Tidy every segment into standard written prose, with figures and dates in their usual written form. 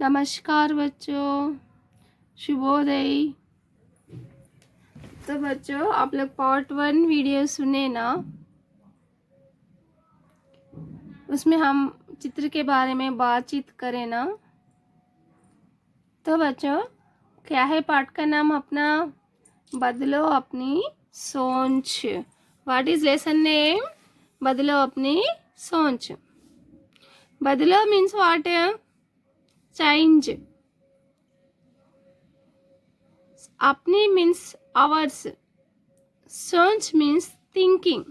नमस्कार बच्चों, शुभोदय। तो बच्चों, आप लोग पार्ट 1 वीडियो सुने ना, उसमें हम चित्र के बारे में बातचीत करें ना। तो बच्चों, क्या है पाठ का नाम अपना? बदलो अपनी सोच। What is lesson name? बदलो अपनी सोच। बदलो मीन्स व्हाट? चेंज। अपनी means ours. Soch means thinking.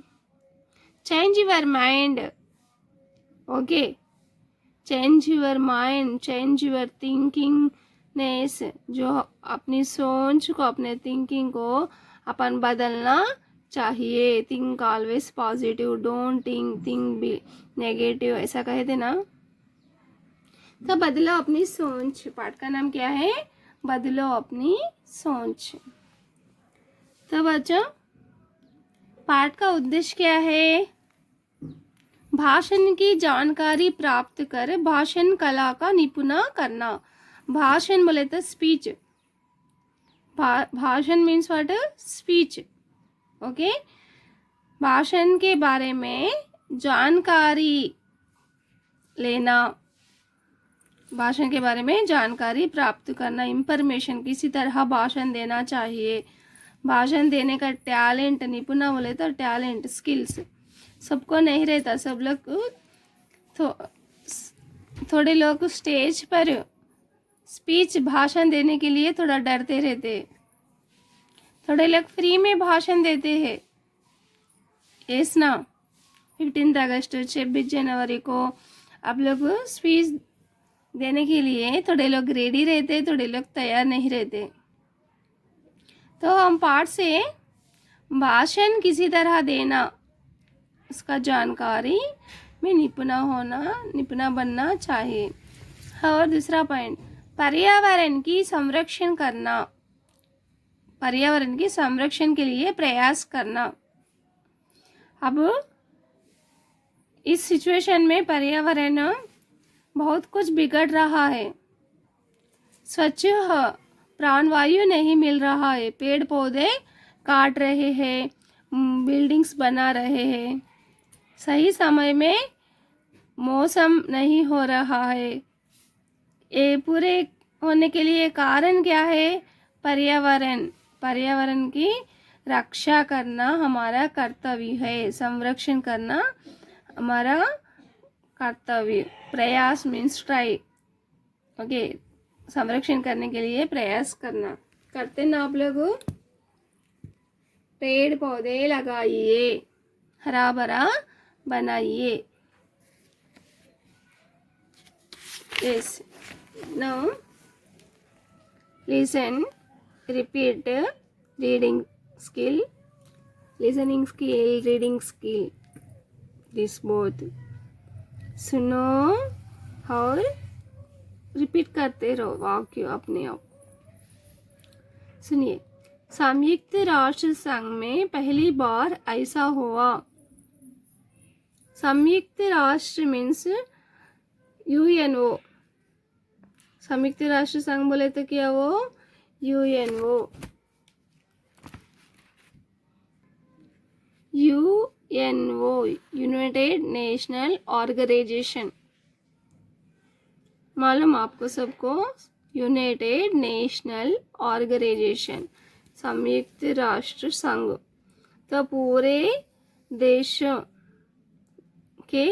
Change your mind. Okay. Change your mind. Change your thinkingness. जो अपनी सोच को, अपने थिंकिंग को अपन बदलना चाहिए। Think always positive, don't think be negative, ऐसा कहे थे ना। तो बदलो अपनी सोच। पाठ का नाम क्या है? बदलो अपनी सोच। तो बच्चों, पाठ का उद्देश्य क्या है? भाषण की जानकारी प्राप्त कर भाषण कला का निपुण करना। भाषण बोले तो स्पीच। भाषण मीन्स व्हाट? स्पीच। ओके। भाषण के बारे में जानकारी लेना, भाषण के बारे में जानकारी प्राप्त करना, इंफॉर्मेशन। किसी तरह भाषण देना चाहिए। भाषण देने का टैलेंट, निपुण बोले तो टैलेंट, स्किल्स सबको नहीं रहता। सब लोग थोड़े लोग स्टेज पर स्पीच भाषण देने के लिए थोड़ा डरते रहते। थोड़े लोग फ्री में भाषण देते हैं। यस ना। 15 अगस्त, 26 जनवरी को आप लोग स्पीच देने के लिए थोड़े लोग रेडी रहते, थोड़े लोग तैयार नहीं रहते। तो हम पाठ से भाषण किसी तरह देना, उसका जानकारी में निपुण बनना चाहिए। और दूसरा पॉइंट, पर्यावरण की संरक्षण करना, पर्यावरण की संरक्षण के लिए प्रयास करना। अब इस सिचुएशन में पर्यावरण बहुत कुछ बिगड़ रहा है। स्वच्छ प्राणवायु नहीं मिल रहा है। पेड़ पौधे काट रहे हैं, बिल्डिंग्स बना रहे हैं। सही समय में मौसम नहीं हो रहा है। ये पूरे होने के लिए कारण क्या है? पर्यावरण। पर्यावरण की रक्षा करना हमारा कर्तव्य है। संरक्षण करना हमारा कर्तव्य। प्रयास मीन्स ट्राई। ओके। संरक्षण करने के लिए प्रयास करना। करते ना आप लोग? पेड़ पौधे लगाइए, हरा भरा बनाइए। Yes. Now listen, repeat, reading skill, listening skill, reading skill, this both. सुनो और रिपीट करते रहो वाक्य अपने आप। सुनिए। संयुक्त राष्ट्र संघ में पहली बार ऐसा हुआ। संयुक्त राष्ट्र मीन्स यूएनओ। संयुक्त राष्ट्र संघ बोले तो क्या वो? UNO. UNO, united national organization. मालूम आपको सबको? यूनाइटेड नेशनल ऑर्गेनाइजेशन, संयुक्त राष्ट्र संघ। तो पूरे देशों के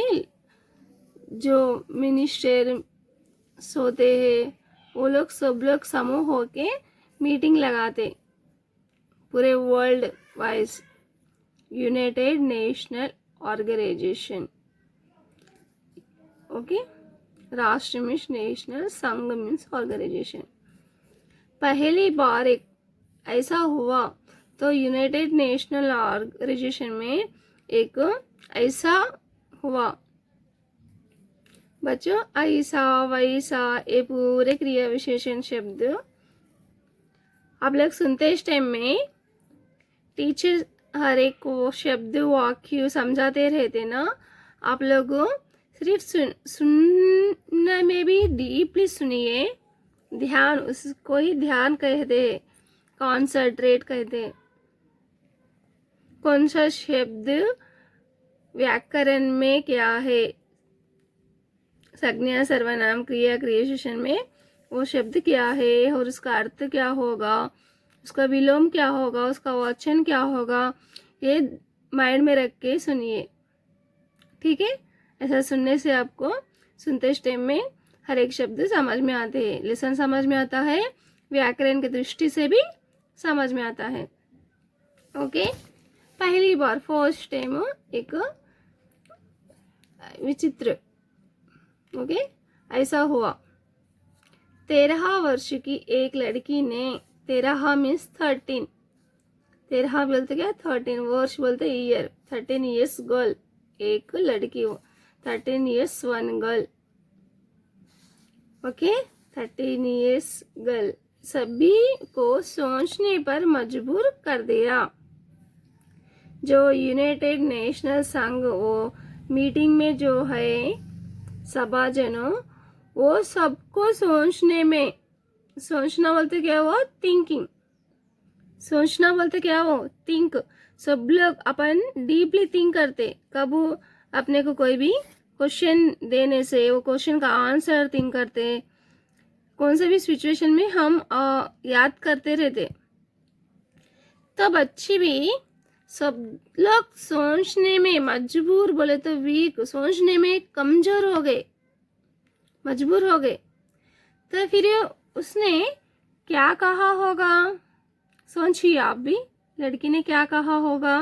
जो मिनिस्टर होते हैं, वो लोग सब लोग समूह होके मीटिंग लगाते, पूरे world wise. United national organization. Okay. राष्ट्र मीन्स नेशनल, संघ मीन्स ऑर्गेनाइजेशन। पहली बार एक ऐसा हुआ तो यूनाइटेड नेशनल ऑर्गेनाइजेशन में एक ऐसा हुआ। बच्चों, ऐसा वैसा ये पूरे क्रिया विशेषण शब्द आप लोग सुनते इस टाइम में टीचर हर एक को शब्द वाक्य समझाते रहते ना। आप लोग सिर्फ सुनने में भी डीपली सुनिए, ध्यान, उसको ही ध्यान कहते, कॉन्संट्रेट कहते। कौन सा शब्द व्याकरण में क्या है, संज्ञा सर्वनाम क्रिया क्रियाविशेषण में वो शब्द क्या है और उसका अर्थ क्या होगा, उसका विलोम क्या होगा, उसका वचन क्या होगा, ये माइंड में रख के सुनिए, ठीक है। ऐसा सुनने से आपको सुनते टाइम में हर एक शब्द समझ में आते हैं, लेसन समझ में आता है, व्याकरण की दृष्टि से भी समझ में आता है। ओके, पहली बार फर्स्ट टाइम एक विचित्र, ओके, ऐसा हुआ। 13 वर्ष की एक लड़की ने, 13 मीन्स 13, 13 बोलते क्या, 13 वर्ष बोलते ईयर, 13 ईयर्स गर्ल, एक लड़की, 13 years one girl, okay, 13 years girl सभी को सोचने पर मजबूर कर दिया। जो यूनाइटेड नेशनल संघ वो मीटिंग में जो है सभाजनों, वो सबको सोचने में, सोचना बोलते क्या वो, थिंकिंग, सोचना बोलते क्या वो, थिंक। सब लोग अपन डीपली थिंक करते, कब अपने को कोई भी क्वेश्चन देने से वो क्वेश्चन का आंसर थिंक करते, कौन से भी सिचुएशन में हम याद करते रहते। तब अच्छी भी सब लोग सोचने में मजबूर, बोले तो वीक, सोचने में कमजोर हो गए, मजबूर हो गए। तो फिर उसने क्या कहा होगा, सोचिए आप भी, लड़की ने क्या कहा होगा।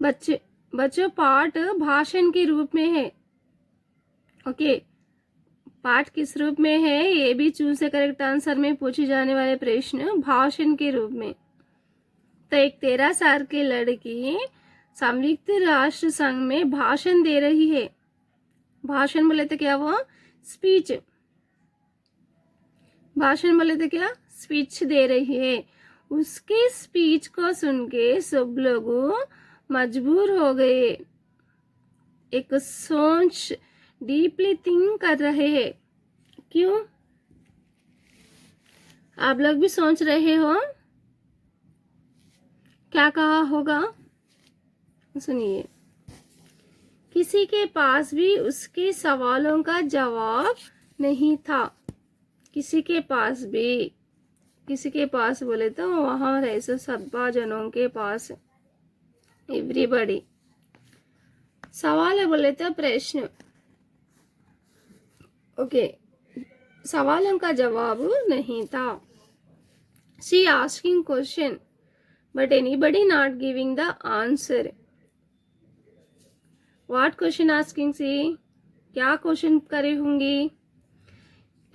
बच्चों पाठ भाषण के रूप में है, ओके, पाठ किस रूप में है, ये भी चूज से करेक्ट आंसर में पूछे जाने वाले प्रश्न भाषण के रूप में। तो एक 13 साल की लड़की संयुक्त राष्ट्र संघ में भाषण दे रही है। भाषण बोले तो क्या वो, स्पीच, भाषण बोले तो क्या, स्पीच दे रही है। उसके स्पीच को सुन के सब लोग मजबूर हो गए, एक सोच, डीपली थिंक कर रहे हैं। क्यों, आप लोग भी सोच रहे हो, क्या कहा होगा, सुनिए। किसी के पास भी उसके सवालों का जवाब नहीं था, किसी के पास भी, किसी के पास बोले तो वहां ऐसे सब्बा जनों के पास, एवरीबॉडी। सवाल बोले तो प्रश्न, ओके, सवालों का जवाब नहीं था। She asking question but anybody not giving the answer. What question asking see, क्या क्वेश्चन करे होंगी,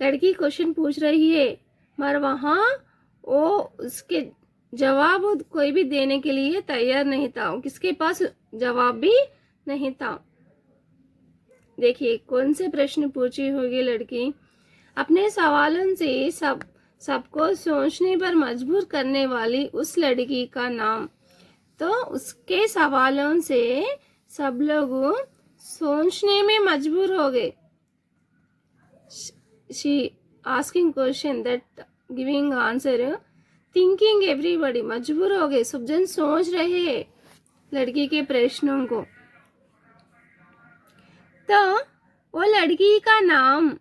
लड़की क्वेश्चन पूछ रही है मगर वहां वो उसके जवाब कोई भी देने के लिए तैयार नहीं था, किसके पास जवाब भी नहीं था। देखिए कौन से प्रश्न पूछी होगी लड़की, अपने सवालों से सबको सोचने पर मजबूर करने वाली उस लड़की का नाम। तो उसके सवालों से सब लोग सोचने में मजबूर हो गए। She asking question that giving answer, thinking everybody, मजबूर हो गए, सब जन सोच रहे हैं लड़की के प्रश्नों को। तो वो लड़की का नाम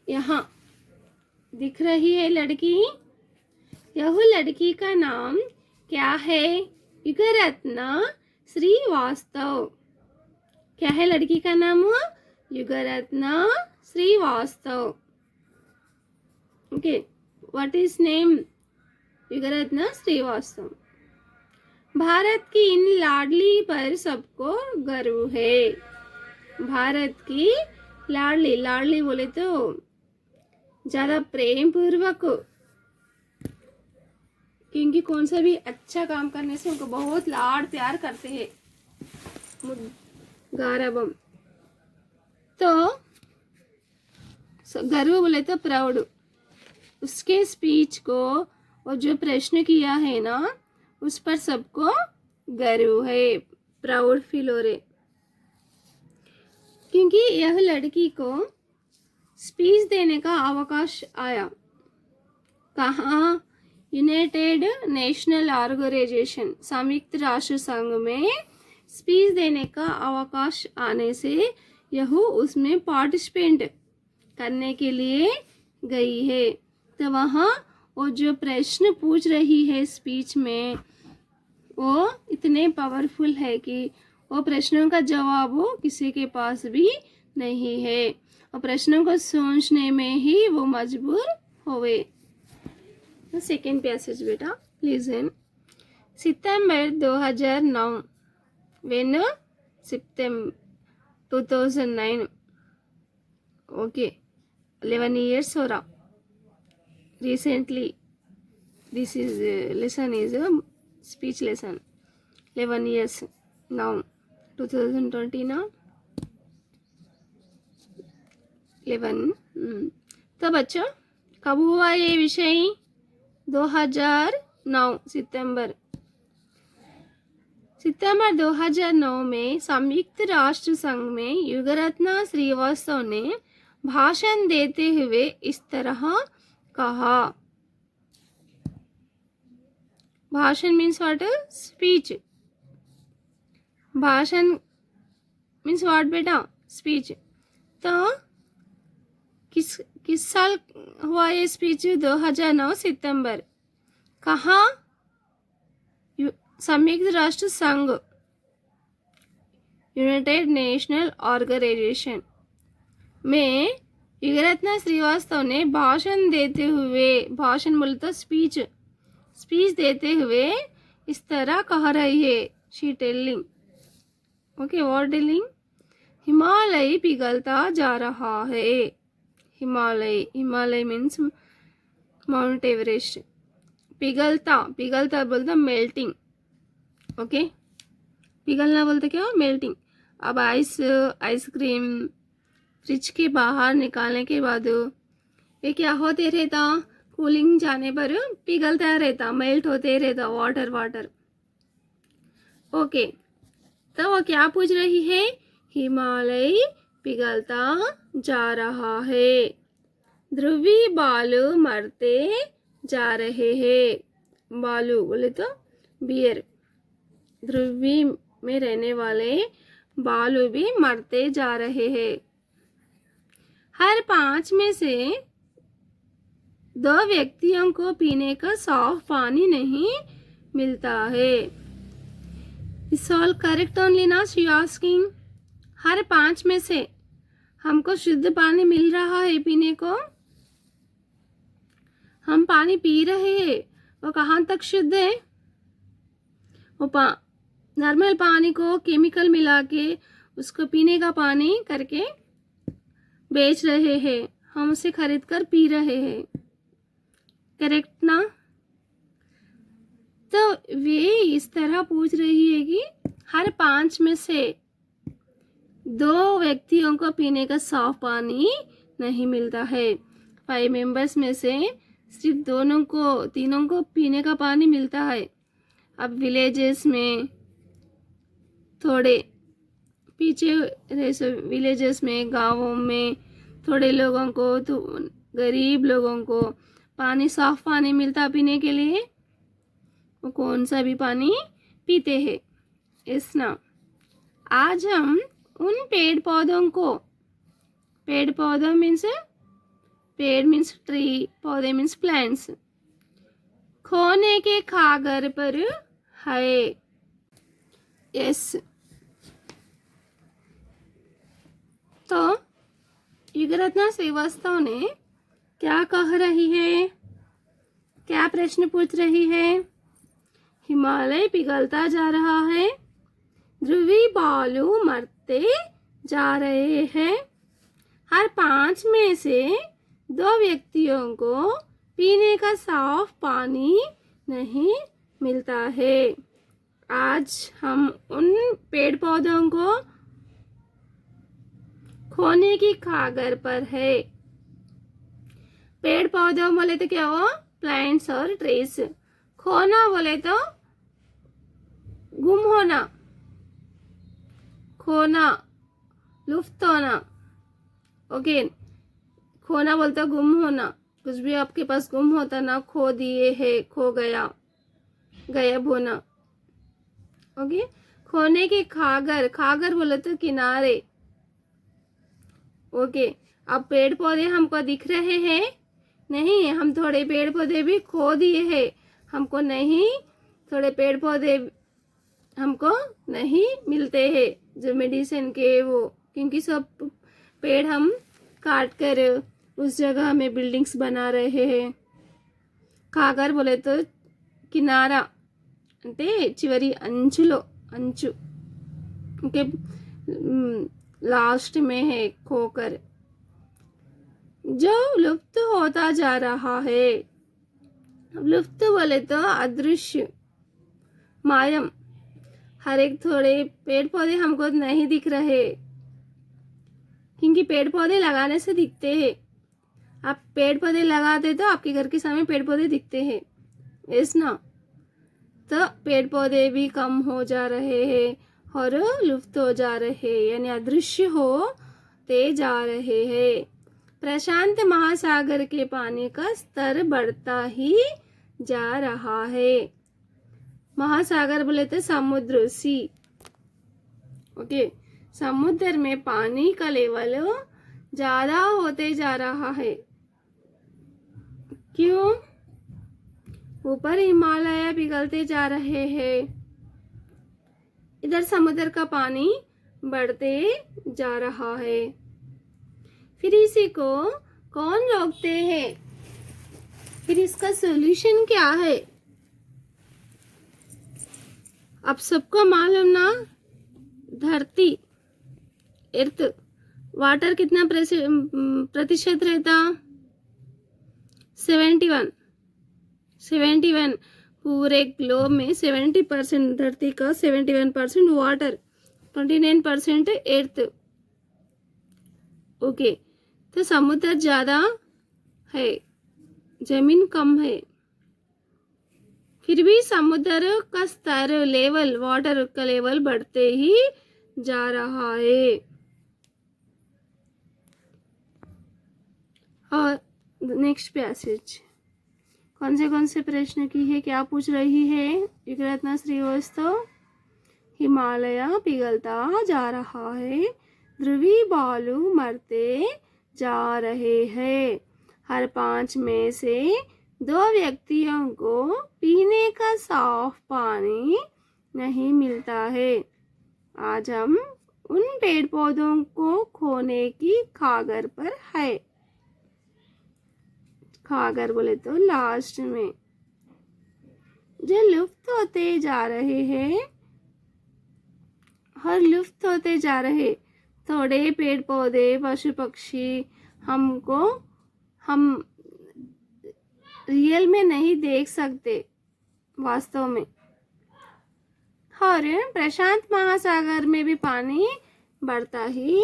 यहाँ दिख रही है, लड़की, यह लड़की का नाम क्या है, युगरत्न श्रीवास्तव। क्या है लड़की का नाम, Yugratna Srivastava, okay, what is name, Yugratna Srivastava. Bharat की इन लाडली पर सबको गर्व है। भारत की लाडली, लाडली बोले तो ज्यादा प्रेम पूर्वक, क्योंकि कौन सा भी अच्छा काम करने से उनको बहुत लाड प्यार करते हैं, गारबम। तो गर्व बोले तो प्राउड। उसके स्पीच को और जो प्रश्न किया है ना, उस पर सबको गर्व है। प्राउड फील हो रहे, क्योंकि यह लड़की को स्पीच देने का अवकाश आया। कहाँ? यूनाइटेड नेशनल ऑर्गेनाइजेशन, संयुक्त राष्ट्र संघ में स्पीच देने का अवकाश आने से यह उसमें पार्टिसिपेंट करने के लिए गई है। तो वहाँ वो जो प्रश्न पूछ रही है स्पीच में, वो इतने पावरफुल है कि वो प्रश्नों का जवाब वो किसी के पास भी नहीं है, और प्रश्नों को सोचने में ही वो मजबूर हुए। सेकेंड पैसेज बेटा, listen. September 2009, when September 2009, okay, 11 years हो रहा recently. This is lesson is a speech lesson. 11 years now, 2020 ना 11। तो बच्चों कब हुआ ये विषय? 2009 सितंबर 2009 में संयुक्त राष्ट्र संघ में युगरत्न श्रीवास्तव ने भाषण देते हुए इस तरह कहा। भाषण मीन्स व्हाट? स्पीच। भाषण मीन्स व्हाट बेटा? स्पीच। तो किस साल हुआ ये स्पीच? 2009 सितंबर। कहाँ? संयुक्त राष्ट्र संघ, यूनाइटेड नेशनल ऑर्गेनाइजेशन में युगरत्न श्रीवास्तव ने भाषण देते हुए, भाषण बोले तो स्पीच, स्पीच देते हुए इस तरह कह रही है। She telling, okay, what telling? Himalaya पिघलता जा रहा है। Himalaya, Himalaya means mount Everest. पिघलता, पिघलता बोलता मेल्टिंग, ओके, पिघलना बोलते क्या? मेल्टिंग। अब आइसक्रीम फ्रिज के बाहर निकालने के बाद ये क्या होते रहता? कूलिंग जाने पर पिघलता रहता, मेल्ट होते रहता, वाटर। ओके, तो वो क्या पूछ रही है? हिमालय पिघलता जा रहा है, ध्रुवी बालू मरते जा रहे हैं। बालू बोले तो बियर, ध्रुवी में रहने वाले बालू भी मरते जा रहे हैं। हर 5 में से 2 व्यक्तियों को पीने का साफ पानी नहीं मिलता है। इस ऑल करेक्ट ओनली ना? शी आस्किंग, हर 5 में से हमको शुद्ध पानी मिल रहा है पीने को? हम पानी पी रहे हैं, वो कहाँ तक शुद्ध है? वो नॉर्मल पानी को केमिकल मिला के उसको पीने का पानी करके बेच रहे हैं, हम उसे खरीद कर पी रहे हैं। करेक्ट ना? तो वे इस तरह पूछ रही है कि हर 5 में से 2 व्यक्तियों को पीने का साफ पानी नहीं मिलता है। 5 मेंबर्स में से सिर्फ 3 को पीने का पानी मिलता है। अब विलेजेस में थोड़े पीछे, विलेजेस में, गांवों में थोड़े लोगों को, तो गरीब लोगों को पानी, साफ पानी मिलता पीने के लिए, वो कौन सा भी पानी पीते हैं। इस ना, आज हम उन पेड़ पौधों को, पेड़ पौधों मीन्स, पेड़ मीन्स ट्री, पौधे मीन्स प्लांट्स, खोने के कागर पर है। यस, तो युगरत्न श्रीवास्तव ने क्या कह रही है? क्या प्रश्न पूछ रही है? हिमालय पिघलता जा रहा है, ध्रुवी बालू मरते जा रहे हैं, हर 5 में से 2 व्यक्तियों को पीने का साफ पानी नहीं मिलता है। आज हम उन पेड़ पौधों को खोने की कागर पर है। पेड़ पौधों बोले तो क्या हो? प्लांट्स और ट्रीज। खोना बोले तो गुम होना, खोना, लुफ्त होना। ओके, खोना बोलते गुम होना, कुछ भी आपके पास गुम होता ना, खो दिए है, खो गया, गायब होना। ओके, खोने के खागर, खागर बोले तो किनारे। ओके, अब पेड़ पौधे हमको दिख रहे हैं? नहीं, हम थोड़े पेड़ पौधे भी खो दिए हैं, हमको नहीं, थोड़े पेड़ पौधे हमको नहीं मिलते हैं जो मेडिसिन के वो, क्योंकि सब पेड़ हम काट कर उस जगह में बिल्डिंग्स बना रहे हैं। కాగర్ बोले तो किनारा అంటే చివరి అంచులో, अंचु के लास्ट में है खोकर, जो लुप्त होता जा रहा है। लुप्त बोले तो अदृश्य, मायम। हर एक थोड़े पेड़ पौधे हमको नहीं दिख रहे, क्योंकि पेड़ पौधे लगाने से दिखते हैं। आप पेड़ पौधे लगाते तो आपके घर के सामने पेड़ पौधे दिखते हैं, यस ना? तो पेड़ पौधे भी कम हो जा रहे हैं और लुप्त हो जा रहे हैं, यानी अदृश्य होते जा रहे हैं। प्रशांत महासागर के पानी का स्तर बढ़ता ही जा रहा है। महासागर बोले तो समुद्र, सी। ओके, समुद्र में पानी का लेवल ज्यादा होते जा रहा है। क्यों? ऊपर हिमालय पिघलते जा रहे हैं, इधर समुद्र का पानी बढ़ते जा रहा है। फिर इसी को कौन रोकते हैं? फिर इसका सॉल्यूशन क्या है? अब सबको मालूम ना, धरती, अर्थ, वाटर कितना प्रतिशत रहता? 71। पूरे ग्लोब में 70% धरती का, 71% वाटर, 29% अर्थ। ओके, तो समुद्र ज्यादा है, जमीन कम है। फिर भी समुद्र का स्तर, लेवल, वाटर का लेवल बढ़ते ही जा रहा है। और नेक्स्ट पैसेज कौन से प्रश्न की है, क्या पूछ रही है युगरत्न श्रीवास्तव? हिमालय पिघलता जा रहा है, ध्रुवी भालू मरते जा रहे हैं, हर 5 में से 2 व्यक्तियों को पीने का साफ पानी नहीं मिलता है। आज हम उन पेड़ पौधों को खोने की खागर पर है। खागर बोले तो लास्ट में, जो लुप्त होते जा रहे हैं, हर लुप्त होते जा रहे थोड़े पेड़ पौधे, पशु पक्षी हमको, हम रियल में नहीं देख सकते वास्तव में। और प्रशांत महासागर में भी पानी बढ़ता ही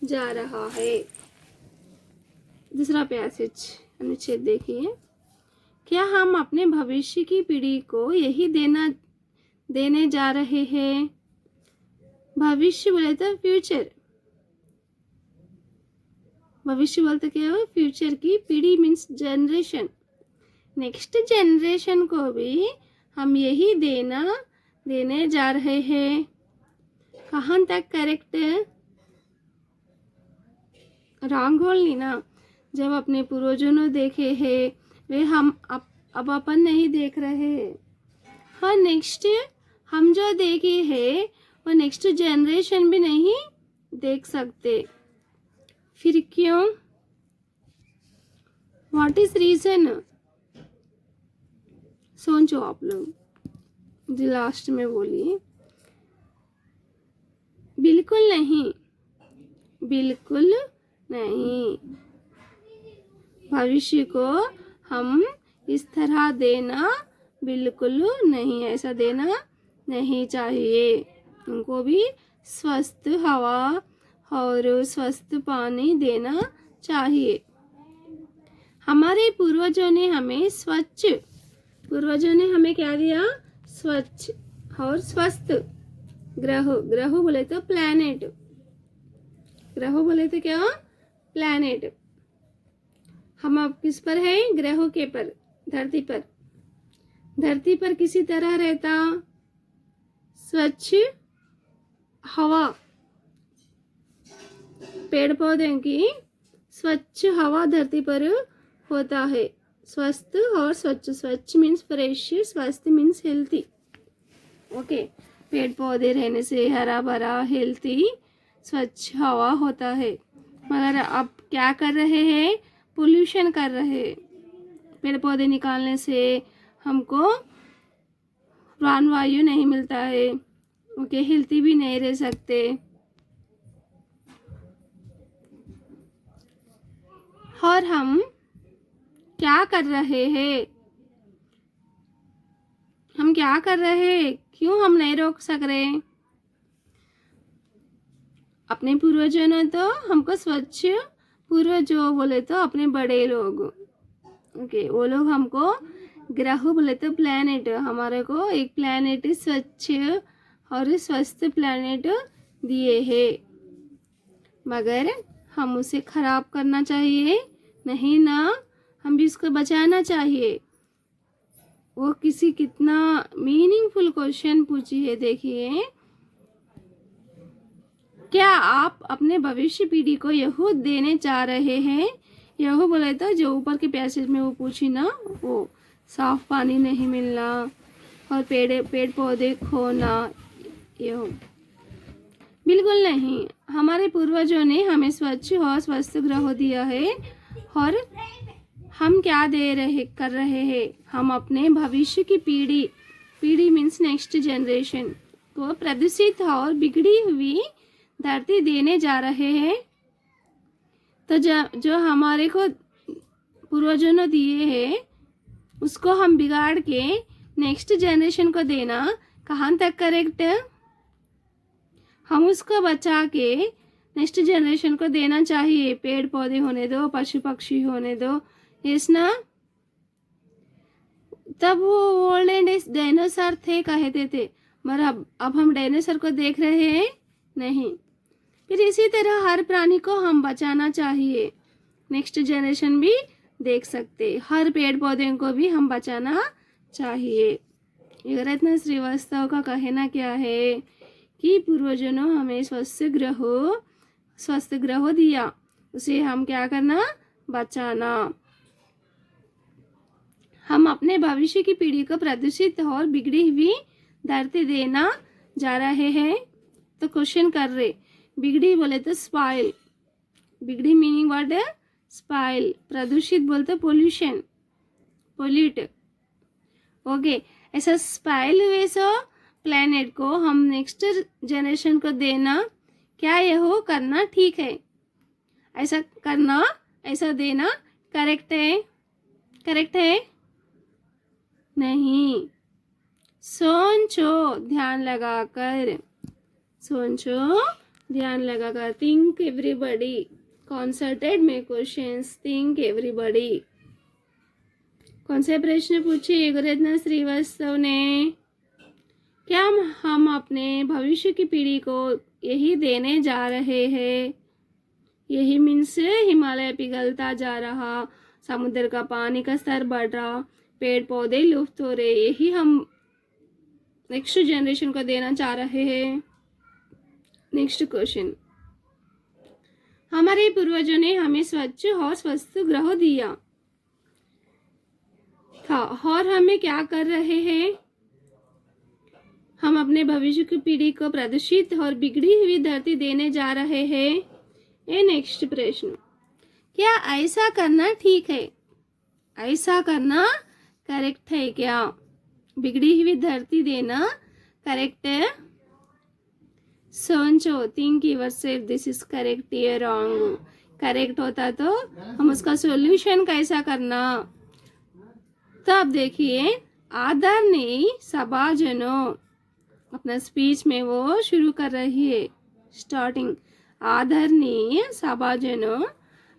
जा रहा है। दूसरा पैसेज, अनुच्छेद देखिए, क्या हम अपने भविष्य की पीढ़ी को यही देने जा रहे हैं? भविष्य बोले तो फ्यूचर, भविष्य बोलते क्या है? फ्यूचर की पीढ़ी मीन्स जनरेशन, नेक्स्ट जनरेशन को भी हम यही देने जा रहे हैं। कहाँ तक करेक्ट है? रॉन्ग बोलनी ना, जब अपने पूर्वजों ने देखे हैं वे हम अब अपन नहीं देख रहे हैं। हाँ, नेक्स्ट हम जो देखे हैं वो नेक्स्ट जनरेशन भी नहीं देख सकते। फिर क्यों? What is reason? सोचो आप लोग, जो लास्ट में बोलिए। बिल्कुल नहीं, बिल्कुल नहीं। भविष्य को हम इस तरह देना बिल्कुल नहीं, ऐसा देना नहीं चाहिए। उनको भी स्वस्थ हवा और स्वस्थ पानी देना चाहिए। हमारे पूर्वजों ने हमें क्या दिया? स्वच्छ और स्वस्थ ग्रह, ग्रह बोले तो प्लैनेट, ग्रह बोले तो क्या, प्लैनेट। हम अब किस पर है, ग्रहों के पर, धरती पर। धरती पर किसी तरह रहता, स्वच्छ हवा, पेड़ पौधे की स्वच्छ हवा धरती पर होता है। स्वस्थ और स्वच्छ, स्वच्छ मीन्स फ्रेश, स्वस्थ मीन्स हेल्थी। ओके, पेड़ पौधे रहने से हरा भरा हेल्थी स्वच्छ हवा होता है। मगर अब क्या कर रहे हैं, पोल्यूशन कर रहे हैं। पेड़ पौधे निकालने से हमको प्राणवायु नहीं मिलता है। ओके, हेल्थी भी नहीं रह सकते। और हम क्या कर रहे हैं, हम क्या कर रहे हैं, क्यों हम नहीं रोक सक रहे। अपने पूर्वजों ने तो हमको स्वच्छ, पूर्वजों बोले तो अपने बड़े लोग, ओके, वो लोग हमको ग्रह बोले तो प्लैनेट, हमारे को एक प्लैनेट स्वच्छ और स्वस्थ प्लैनेट दिए हैं। मगर हम उसे खराब करना चाहिए नहीं ना, हम भी इसको बचाना चाहिए। वो किसी कितना मीनिंगफुल क्वेश्चन पूछी है, देखिए। क्या आप अपने भविष्य पीढ़ी को यह देने जा रहे हैं, यह बोले तो जो ऊपर के पैसेज में वो पूछी ना, वो साफ पानी नहीं मिलना और पेड़ पौधे खोना, यह बिल्कुल नहीं। हमारे पूर्वजों ने हमें स्वच्छ और स्वस्थ ग्रह दिया है और हम क्या कर रहे हैं, हम अपने भविष्य की पीढ़ी मीन्स नेक्स्ट जनरेशन को प्रदूषित और बिगड़ी हुई धरती देने जा रहे हैं। तो जो हमारे को पूर्वजों ने दिए हैं उसको हम बिगाड़ के नेक्स्ट जनरेशन को देना कहाँ तक करेक्ट। हम उसको बचा के नेक्स्ट जनरेशन को देना चाहिए। पेड़ पौधे होने दो, पशु पक्षी होने दो, यस ना। तब वो ओल्ड एज डायनासोर थे कहते थे, मगर अब हम डायनासोर को देख रहे हैं नहीं। फिर इसी तरह हर प्राणी को हम बचाना चाहिए, नेक्स्ट जनरेशन भी देख सकते। हर पेड़ पौधे को भी हम बचाना चाहिए। रत्न श्रीवास्तव का कहना क्या है कि पूर्वजों ने हमें स्वस्थ ग्रह दिया, उसे हम क्या करना, बचाना। हम अपने भविष्य की पीढ़ी को प्रदूषित और बिगड़ी हुई धरती देना जा रहे हैं। तो क्वेश्चन कर रहे, बिगड़ी बोले तो स्पॉइल, बिगड़ी मीनिंग वर्ड है स्पॉइल, प्रदूषित बोलते पोल्यूशन, पोल्यूट। ओके, ऐसा स्पॉइल हुए सो प्लेनेट को हम नेक्स्ट जनरेशन को देना, क्या यह करना ठीक है? ऐसा करना, ऐसा देना करेक्ट है? करेक्ट है नहीं। सोचो ध्यान लगाकर, सोचो ध्यान लगाकर। थिंक एवरीबॉडी, कॉन्संट्रेट में क्वेश्चंस, थिंक एवरीबॉडी। कौन से प्रश्न पूछे गुरुरत्न श्रीवास्तव ने? क्या हम अपने भविष्य की पीढ़ी को यही देने जा रहे हैं? यही मीन्स हिमालय पिघलता जा रहा, समुद्र का पानी का स्तर बढ़ रहा, पेड़ पौधे लुप्त हो रहे, यही हम नेक्स्ट जनरेशन को देना चाह रहे हैं। नेक्स्ट क्वेश्चन, हमारे पूर्वजों ने हमें स्वच्छ और स्वस्थ ग्रह दिया था और हमें क्या कर रहे हैं? हम अपने भविष्य की पीढ़ी को प्रदूषित और बिगड़ी हुई धरती देने जा रहे हैं। ये नेक्स्ट प्रश्न, क्या ऐसा करना ठीक है? ऐसा करना करेक्ट है क्या? बिगड़ी हुई धरती देना करेक्ट है? सोचो, think yourself, this is correct या रॉन्ग। करेक्ट होता तो हम उसका सॉल्यूशन कैसा करना। तो अब देखिए, आदरणीय सभाजनों, अपना स्पीच में वो शुरू कर रही है, स्टार्टिंग। आदरणीय सभाजनों,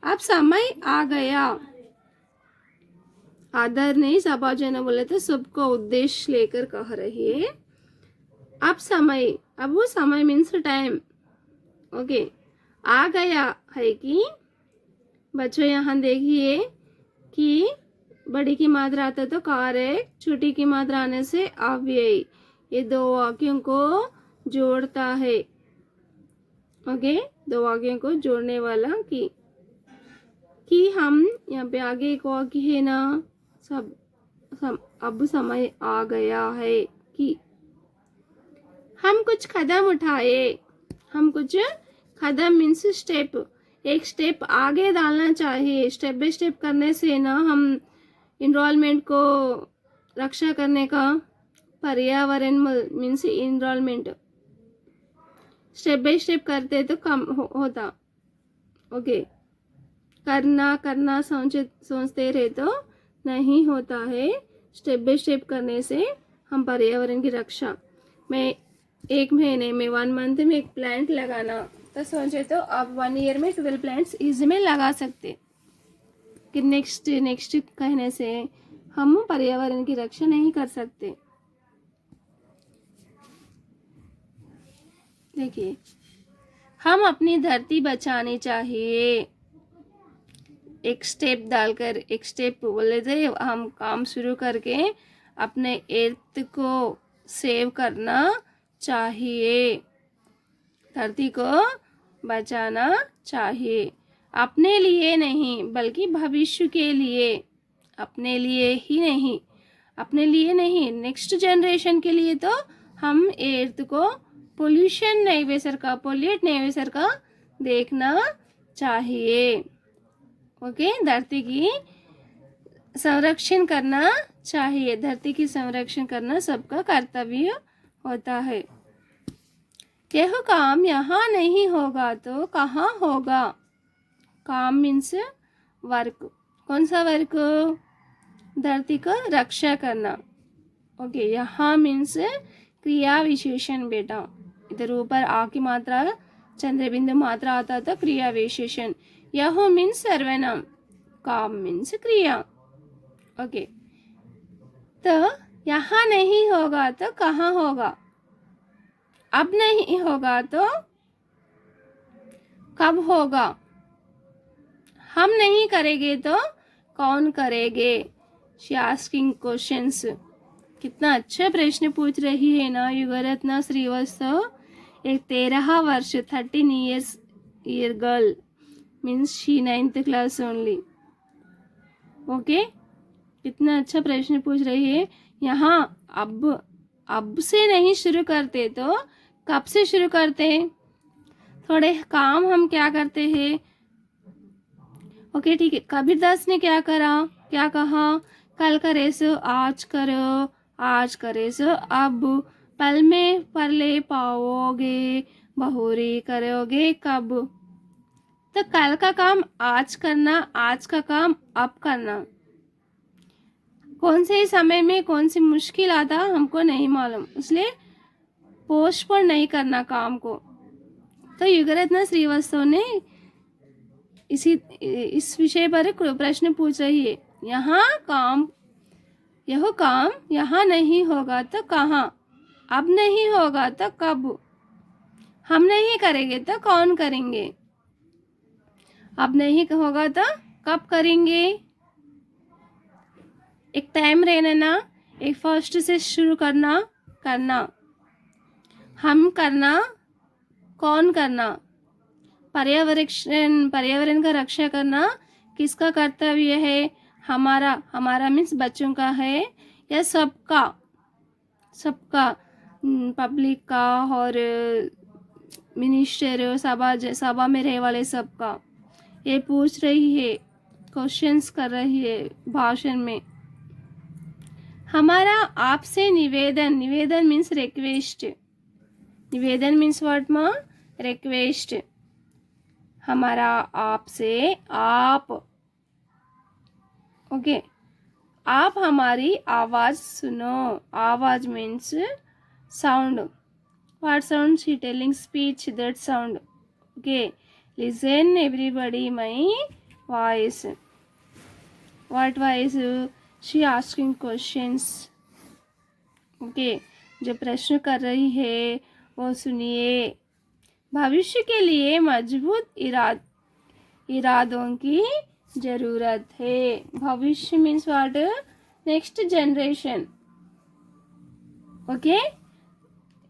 अब समय आ गया। आदरणीय सभाजनों बोले तो सबको उद्देश्य लेकर कह रही है। अब वो समय मीन्स टाइम। ओके, आ गया है कि बच्चों यहाँ देखिए कि बड़ी की मात्रा आता तो कारक, छोटी की मात्रा आने से अव्यय। ये दो वाक्यों को जोड़ता है। ओके, दो वाक्यों को जोड़ने वाला कि हम यहाँ पे आगे एक वाक्य है ना, अब समय आ गया है कि हम कुछ कदम उठाए। हम कुछ कदम मीन्स स्टेप, एक स्टेप आगे डालना चाहिए। स्टेप बाय स्टेप करने से ना हम इन्वायरमेंट को रक्षा करने का, पर्यावरण means environment, step by step करते तो कम होता। ओके, करना सोचते रहे तो नहीं होता है। स्टेप बाय स्टेप करने से हम पर्यावरण की रक्षा में, एक महीने में 1 मंथ में एक प्लांट लगाना तो सोचे तो आप 1 ईयर में 12 प्लांट्स इजी में लगा सकते। कि नेक्स्ट कहने से हम पर्यावरण की रक्षा नहीं कर सकते। देखिए, हम अपनी धरती बचानी चाहिए। एक स्टेप डालकर, एक स्टेप बोले थे, हम काम शुरू करके अपने अर्थ को सेव करना चाहिए, धरती को बचाना चाहिए। अपने लिए नहीं बल्कि भविष्य के लिए, अपने लिए ही नहीं, अपने लिए नहीं, नेक्स्ट जनरेशन के लिए तो हम अर्थ को पोल्यूट नहीं वैसर का देखना चाहिए। ओके, धरती की संरक्षण करना चाहिए। धरती की संरक्षण करना सबका कर्तव्य होता है। यह काम यहाँ नहीं होगा तो कहाँ होगा? काम मीन्स वर्क। कौन सा वर्क? धरती का रक्षा करना। ओके, यहाँ मीन्स क्रिया विशेषण बेटा। इधर ऊपर आ की मात्रा, चंद्र बिंदु मात्रा आता तो क्रिया विशेषण। यह मीन्स सर्वनाम, काम मीन्स क्रिया। ओके, तो यहाँ नहीं होगा तो कहाँ होगा? अब नहीं होगा तो कब होगा? हम नहीं करेंगे तो कौन करेंगे? She asking questions. कितना अच्छा प्रश्न पूछ रही है ना युगरत्ना श्रीवास्तव। एक 13 वर्ष 13 year girl means she 9th class only. Okay, कितना अच्छा प्रश्न पूछ रही है। यहाँ अब से नहीं शुरू करते तो कब से शुरू करते हैं? थोड़े काम हम क्या करते हैं? ओके, ठीक है। कबीरदास ने क्या कहा? कल करे सो आज करो, आज करे सो अब, पल में परले पाओगे, बहुरी करोगे कब। तो कल का काम आज करना, आज का काम अब करना। कौन से समय में कौन सी मुश्किल आता हमको नहीं मालूम, इसलिए पोस्टपोन नहीं करना काम को। तो युगरत्ना श्रीवास्तव ने इस विषय पर एक प्रश्न पूछ रही है। यह काम यहाँ नहीं होगा तो कहाँ? अब नहीं होगा तो कब? हम नहीं करेंगे तो कौन करेंगे? अब नहीं होगा तो कब करेंगे? एक टाइम रहना ना, एक फर्स्ट से शुरू करना, हम करना, कौन करना? पर्यावरण का रक्षा करना किसका कर्तव्य है? हमारा मीन्स बच्चों का है या सबका? पब्लिक का और मिनिस्टर, सभा में रहे वाले सबका। ये पूछ रही है, क्वेश्चंस कर रही है भाषण में। हमारा आपसे निवेदन मीन्स रिक्वेस्ट। निवेदन मीन्स व्हाट माँ? रिक्वेस्ट। हमारा आपसे, आप। ओके, आप हमारी आवाज सुनो। आवाज means sound. What sound? She telling speech, that sound. Okay, listen everybody my voice. What voice? She asking questions. Okay, जो प्रश्न कर रही है वो सुनिए। भविष्य के लिए मजबूत इरादों की ज़रूरत है। भविष्य means what? Next generation. Okay,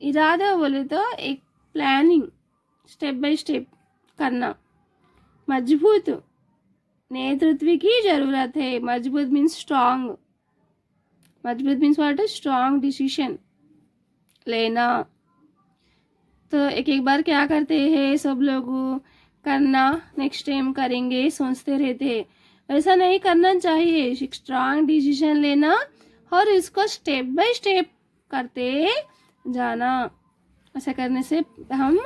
इरादा बोले तो एक प्लानिंग, स्टेप बाय स्टेप करना। मजबूत नेतृत्व की ज़रूरत है। मजबूत मीन्स स्ट्रांग। मजबूत मीन्स व्हाट? स्ट्रांग डिसीजन लेना। तो एक एक बार क्या करते हैं सब लोग, करना, नेक्स्ट टाइम करेंगे सोचते रहते हैं। ऐसा नहीं करना चाहिए। स्ट्रांग डिसीजन लेना और इसको स्टेप बाय स्टेप करते जाना। ऐसा करने से हम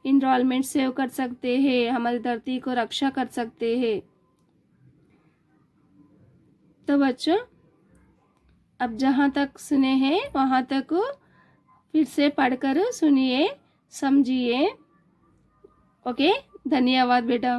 इन्वायरमेंट सेव कर सकते हैं, हमारी धरती को रक्षा कर सकते हैं। तो बच्चों, अब जहाँ तक सुने हैं वहाँ तक फिर से पढ़कर सुनिए, समझिए। ओके, धन्यवाद बेटा।